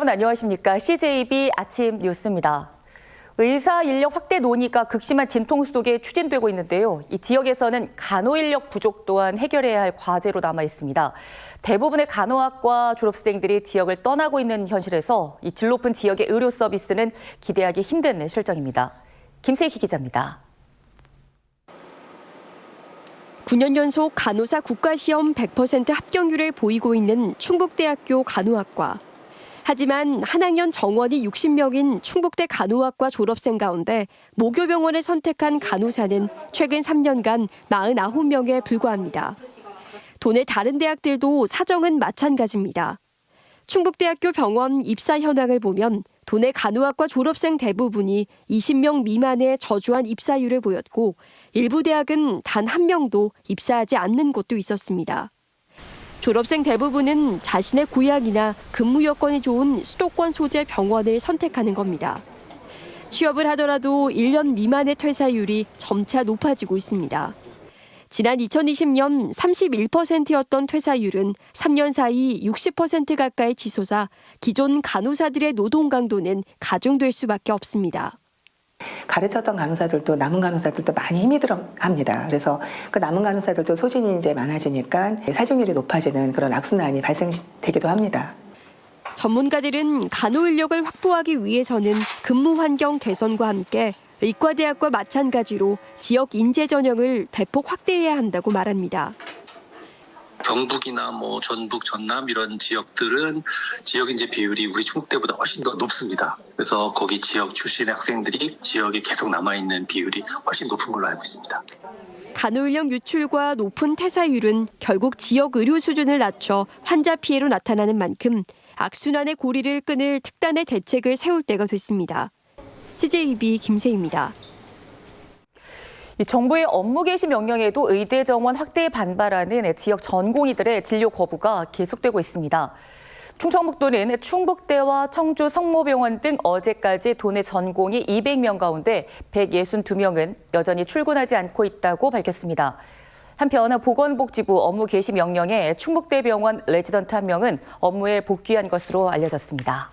여러분 안녕하십니까? CJB 아침 뉴스입니다. 의사 인력 확대 논의가 극심한 진통 속에 추진되고 있는데요. 이 지역에서는 간호 인력 부족 또한 해결해야 할 과제로 남아 있습니다. 대부분의 간호학과 졸업생들이 지역을 떠나고 있는 현실에서 이 질 높은 지역의 의료 서비스는 기대하기 힘든 실정입니다. 김세희 기자입니다. 9년 연속 간호사 국가시험 100% 합격률을 보이고 있는 충북대학교 간호학과. 하지만 한 학년 정원이 60명인 충북대 간호학과 졸업생 가운데 모교병원을 선택한 간호사는 최근 3년간 49명에 불과합니다. 도내 다른 대학들도 사정은 마찬가지입니다. 충북대학교 병원 입사 현황을 보면 도내 간호학과 졸업생 대부분이 20명 미만의 저조한 입사율을 보였고 일부 대학은 단 한 명도 입사하지 않는 곳도 있었습니다. 졸업생 대부분은 자신의 고향이나 근무 여건이 좋은 수도권 소재 병원을 선택하는 겁니다. 취업을 하더라도 1년 미만의 퇴사율이 점차 높아지고 있습니다. 지난 2020년 31%였던 퇴사율은 3년 사이 60% 가까이 치솟아 기존 간호사들의 노동 강도는 가중될 수밖에 없습니다. 가르쳤던 간호사들도 남은 간호사들도 많이 힘이 들어합니다. 그래서 그 남은 간호사들도 소진이 이제 많아지니까 사직률이 높아지는 그런 악순환이 발생되기도 합니다. 전문가들은 간호 인력을 확보하기 위해서는 근무 환경 개선과 함께 의과대학과 마찬가지로 지역 인재 전형을 대폭 확대해야 한다고 말합니다. 경북이나 전북, 전남 이런 지역들은 지역 인재 비율이 우리 충북대보다 훨씬 더 높습니다. 그래서 거기 지역 출신의 학생들이 지역에 계속 남아있는 비율이 훨씬 높은 걸로 알고 있습니다. 간호 인력 유출과 높은 퇴사율은 결국 지역 의료 수준을 낮춰 환자 피해로 나타나는 만큼 악순환의 고리를 끊을 특단의 대책을 세울 때가 됐습니다. CJB 김세희입니다. 정부의 업무 개시 명령에도 의대 정원 확대에 반발하는 지역 전공의들의 진료 거부가 계속되고 있습니다. 충청북도는 충북대와 청주 성모병원 등 어제까지 도내 전공의 200명 가운데 162명은 여전히 출근하지 않고 있다고 밝혔습니다. 한편 보건복지부 업무 개시 명령에 충북대병원 레지던트 1명은 업무에 복귀한 것으로 알려졌습니다.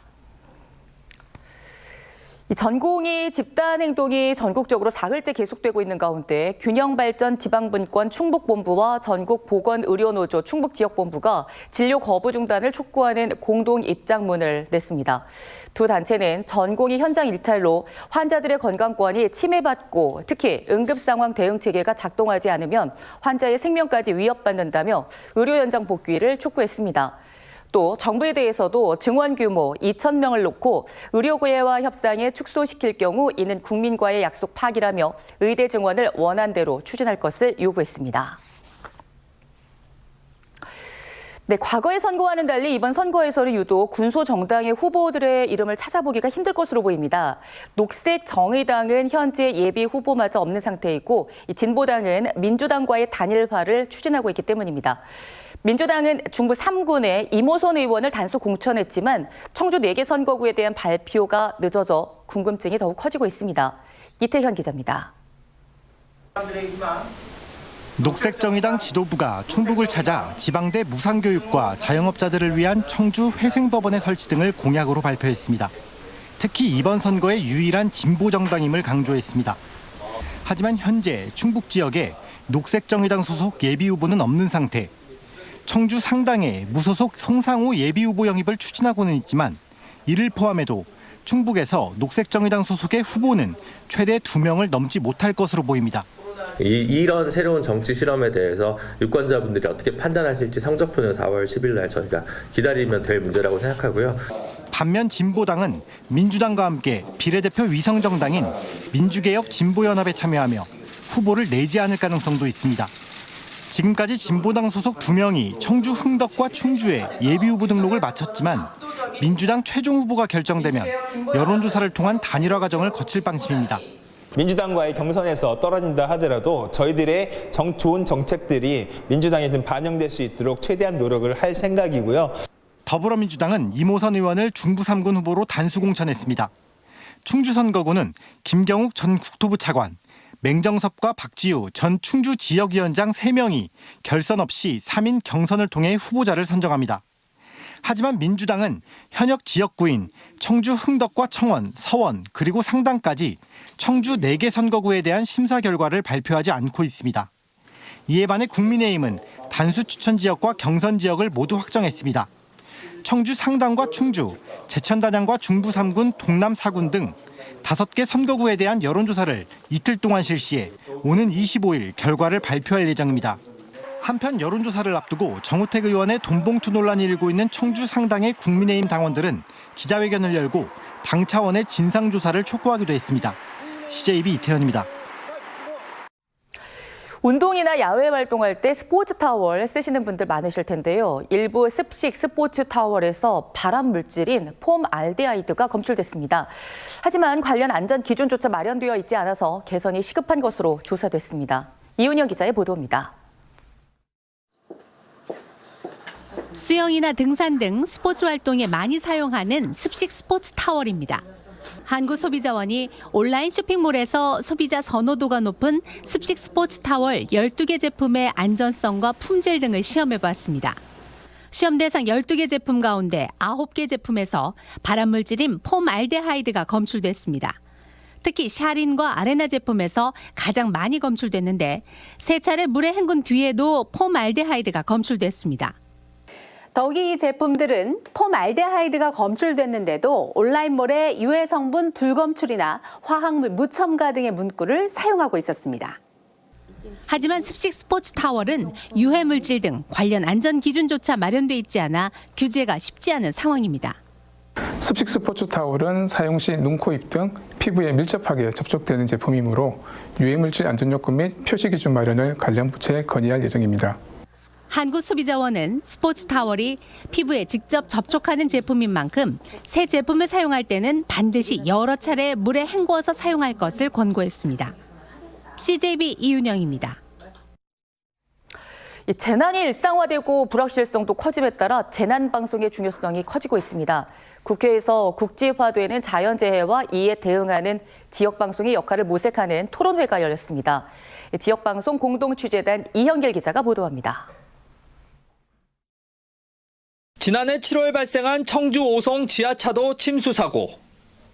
전공의 집단 행동이 전국적으로 사흘째 계속되고 있는 가운데 균형발전 지방분권 충북본부와 전국보건의료노조 충북지역본부가 진료 거부 중단을 촉구하는 공동 입장문을 냈습니다. 두 단체는 전공의 현장 일탈로 환자들의 건강권이 침해받고 특히 응급상황 대응체계가 작동하지 않으면 환자의 생명까지 위협받는다며 의료 현장 복귀를 촉구했습니다. 또 정부에 대해서도 증원 규모 2,000명을 놓고 의료계와 협상에 축소시킬 경우 이는 국민과의 약속 파기라며 의대 증원을 원안대로 추진할 것을 요구했습니다. 네, 과거의 선거와는 달리 이번 선거에서는 유독 군소 정당의 후보들의 이름을 찾아보기가 힘들 것으로 보입니다. 녹색정의당은 현재 예비 후보마저 없는 상태이고 진보당은 민주당과의 단일화를 추진하고 있기 때문입니다. 민주당은 중부 3군의 이모선 의원을 단속 공천했지만 청주 4개 선거구에 대한 발표가 늦어져 궁금증이 더욱 커지고 있습니다. 이태현 기자입니다. 녹색정의당 지도부가 충북을 찾아 지방대 무상교육과 자영업자들을 위한 청주 회생법원의 설치 등을 공약으로 발표했습니다. 특히 이번 선거의 유일한 진보정당임을 강조했습니다. 하지만 현재 충북 지역에 녹색정의당 소속 예비후보는 없는 상태. 청주 상당에 무소속 송상우 예비후보 영입을 추진하고는 있지만 이를 포함해도 충북에서 녹색정의당 소속의 후보는 최대 2명을 넘지 못할 것으로 보입니다. 이런 새로운 정치 실험에 대해서 유권자분들이 어떻게 판단하실지 성적표는 4월 10일 날 저희가 기다리면 될 문제라고 생각하고요. 반면 진보당은 민주당과 함께 비례대표 위성정당인 민주개혁 진보연합에 참여하며 후보를 내지 않을 가능성도 있습니다. 지금까지 진보당 소속 2명이 청주 흥덕과 충주에 예비후보 등록을 마쳤지만 민주당 최종 후보가 결정되면 여론조사를 통한 단일화 과정을 거칠 방침입니다. 민주당과의 경선에서 떨어진다 하더라도 저희들의 좋은 정책들이 민주당에 좀 반영될 수 있도록 최대한 노력을 할 생각이고요. 더불어민주당은 이모선 의원을 중부 3군 후보로 단수 공천했습니다. 충주 선거구는 김경욱 전 국토부 차관, 맹정섭과 박지우 전 충주 지역위원장 3명이 결선 없이 3인 경선을 통해 후보자를 선정합니다. 하지만 민주당은 현역 지역구인 청주 흥덕과 청원, 서원 그리고 상당까지 청주 4개 선거구에 대한 심사 결과를 발표하지 않고 있습니다. 이에 반해 국민의힘은 단수 추천 지역과 경선 지역을 모두 확정했습니다. 청주 상당과 충주, 제천 단양과 중부 3군, 동남 4군 등 5개 선거구에 대한 여론조사를 이틀 동안 실시해 오는 25일 결과를 발표할 예정입니다. 한편 여론조사를 앞두고 정우택 의원의 돈봉투 논란이 일고 있는 청주 상당의 국민의힘 당원들은 기자회견을 열고 당 차원의 진상조사를 촉구하기도 했습니다. CJB 이태현입니다. 운동이나 야외 활동할 때 스포츠 타월 쓰시는 분들 많으실 텐데요. 일부 습식 스포츠 타월에서 발암 물질인 폼알데하이드가 검출됐습니다. 하지만 관련 안전 기준조차 마련되어 있지 않아서 개선이 시급한 것으로 조사됐습니다. 이은영 기자의 보도입니다. 수영이나 등산 등 스포츠 활동에 많이 사용하는 습식 스포츠 타월입니다. 한국소비자원이 온라인 쇼핑몰에서 소비자 선호도가 높은 습식 스포츠 타월 12개 제품의 안전성과 품질 등을 시험해봤습니다. 시험 대상 12개 제품 가운데 9개 제품에서 발암물질인 폼알데하이드가 검출됐습니다. 특히 샤린과 아레나 제품에서 가장 많이 검출됐는데 3차례 물에 헹군 뒤에도 폼알데하이드가 검출됐습니다. 더욱이 이 제품들은 폼알데하이드가 검출됐는데도 온라인몰에 유해 성분 불검출이나 화학물 무첨가 등의 문구를 사용하고 있었습니다. 하지만 습식 스포츠 타월은 유해 물질 등 관련 안전 기준조차 마련돼 있지 않아 규제가 쉽지 않은 상황입니다. 습식 스포츠 타월은 사용 시 눈, 코, 입 등 피부에 밀접하게 접촉되는 제품이므로 유해물질 안전요건 및 표시 기준 마련을 관련 부처에 건의할 예정입니다. 한국소비자원은 스포츠 타월이 피부에 직접 접촉하는 제품인 만큼 새 제품을 사용할 때는 반드시 여러 차례 물에 헹구어서 사용할 것을 권고했습니다. CJB 이윤영입니다. 재난이 일상화되고 불확실성도 커짐에 따라 재난방송의 중요성이 커지고 있습니다. 국회에서 국지화되는 자연재해와 이에 대응하는 지역방송의 역할을 모색하는 토론회가 열렸습니다. 지역방송 공동취재단 이현길 기자가 보도합니다. 지난해 7월 발생한 청주 오송 지하차도 침수 사고.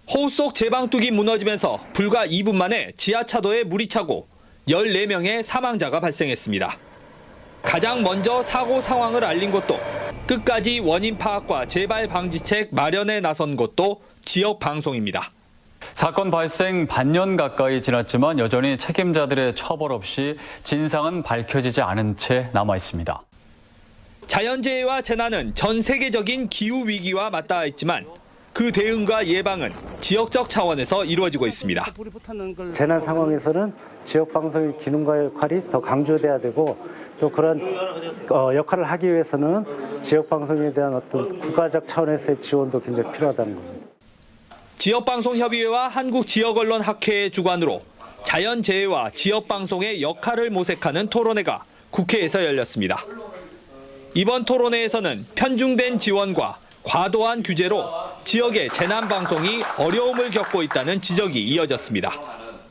호우 속 제방뚝이 무너지면서 불과 2분 만에 지하차도에 물이 차고 14명의 사망자가 발생했습니다. 가장 먼저 사고 상황을 알린 곳도 끝까지 원인 파악과 재발 방지책 마련에 나선 곳도 지역 방송입니다. 사건 발생 반년 가까이 지났지만 여전히 책임자들의 처벌 없이 진상은 밝혀지지 않은 채 남아 있습니다. 자연재해와 재난은 전 세계적인 기후위기와 맞닿아 있지만 그 대응과 예방은 지역적 차원에서 이루어지고 있습니다. 재난 상황에서는 지역방송의 기능과 역할이 더 강조돼야 되고 또 그런 역할을 하기 위해서는 지역방송에 대한 어떤 국가적 차원에서의 지원도 굉장히 필요하다는 겁니다. 지역방송협의회와 한국지역언론학회의 주관으로 자연재해와 지역방송의 역할을 모색하는 토론회가 국회에서 열렸습니다. 이번 토론회에서는 편중된 지원과 과도한 규제로 지역의 재난방송이 어려움을 겪고 있다는 지적이 이어졌습니다.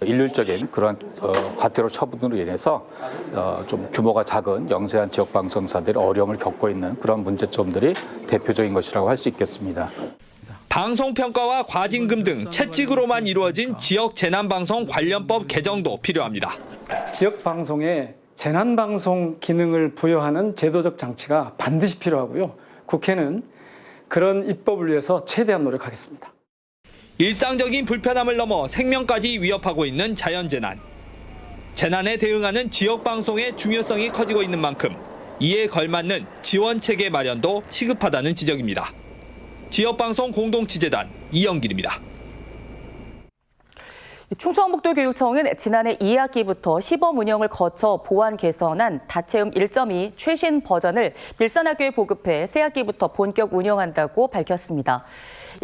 일률적인 그런 과태료 처분으로 인해서 좀 규모가 작은 영세한 지역방송사들이 어려움을 겪고 있는 그런 문제점들이 대표적인 것이라고 할 수 있겠습니다. 방송평가와 과징금 등 채찍으로만 이루어진 지역 재난방송 관련법 개정도 필요합니다. 지역방송에 재난방송 기능을 부여하는 제도적 장치가 반드시 필요하고요. 국회는 그런 입법을 위해서 최대한 노력하겠습니다. 일상적인 불편함을 넘어 생명까지 위협하고 있는 자연재난. 재난에 대응하는 지역방송의 중요성이 커지고 있는 만큼 이에 걸맞는 지원체계 마련도 시급하다는 지적입니다. 지역방송 공동취재단 이영길입니다. 충청북도교육청은 지난해 2학기부터 시범 운영을 거쳐 보완 개선한 다채움 1.2 최신 버전을 일산학교에 보급해 새 학기부터 본격 운영한다고 밝혔습니다.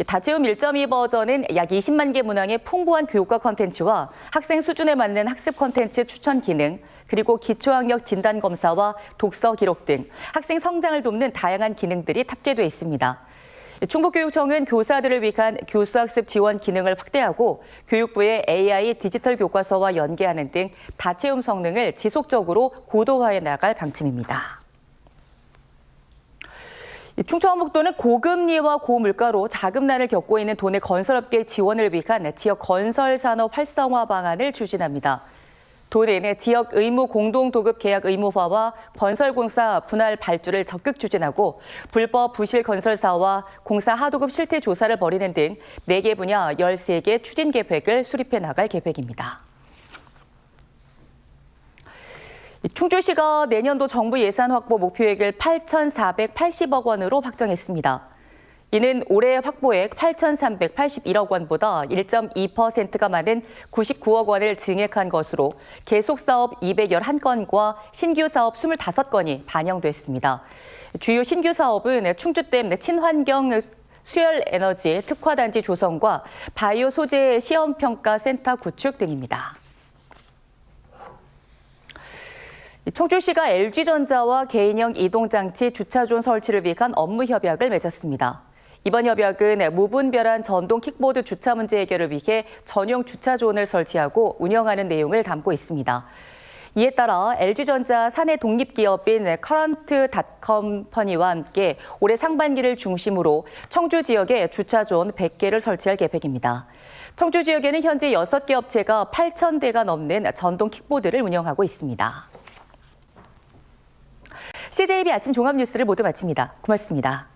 다채움 1.2 버전은 약 20만 개 문항의 풍부한 교육과 콘텐츠와 학생 수준에 맞는 학습 콘텐츠 추천 기능, 그리고 기초학력 진단 검사와 독서 기록 등 학생 성장을 돕는 다양한 기능들이 탑재돼 있습니다. 충북교육청은 교사들을 위한 교수학습 지원 기능을 확대하고 교육부의 AI 디지털 교과서와 연계하는 등 다채움 성능을 지속적으로 고도화해 나갈 방침입니다. 충청북도는 고금리와 고물가로 자금난을 겪고 있는 도내 건설업계 지원을 위한 지역 건설산업 활성화 방안을 추진합니다. 도내 내 지역 의무 공동도급 계약 의무화와 건설공사 분할 발주를 적극 추진하고 불법 부실 건설사와 공사 하도급 실태 조사를 벌이는 등 4개 분야 13개 추진 계획을 수립해 나갈 계획입니다. 충주시가 내년도 정부 예산 확보 목표액을 8,480억 원으로 확정했습니다. 이는 올해 확보액 8,381억 원보다 1.2%가 많은 99억 원을 증액한 것으로 계속 사업 211건과 신규 사업 25건이 반영됐습니다. 주요 신규 사업은 충주댐 친환경 수열 에너지 특화단지 조성과 바이오 소재 시험평가센터 구축 등입니다. 청주시가 LG전자와 개인형 이동장치 주차존 설치를 위한 업무 협약을 맺었습니다. 이번 협약은 무분별한 전동 킥보드 주차 문제 해결을 위해 전용 주차존을 설치하고 운영하는 내용을 담고 있습니다. 이에 따라 LG전자 사내 독립기업인 커런트닷컴퍼니와 함께 올해 상반기를 중심으로 청주 지역에 주차존 100개를 설치할 계획입니다. 청주 지역에는 현재 6개 업체가 8,000대가 넘는 전동 킥보드를 운영하고 있습니다. CJB 아침 종합 뉴스를 모두 마칩니다. 고맙습니다.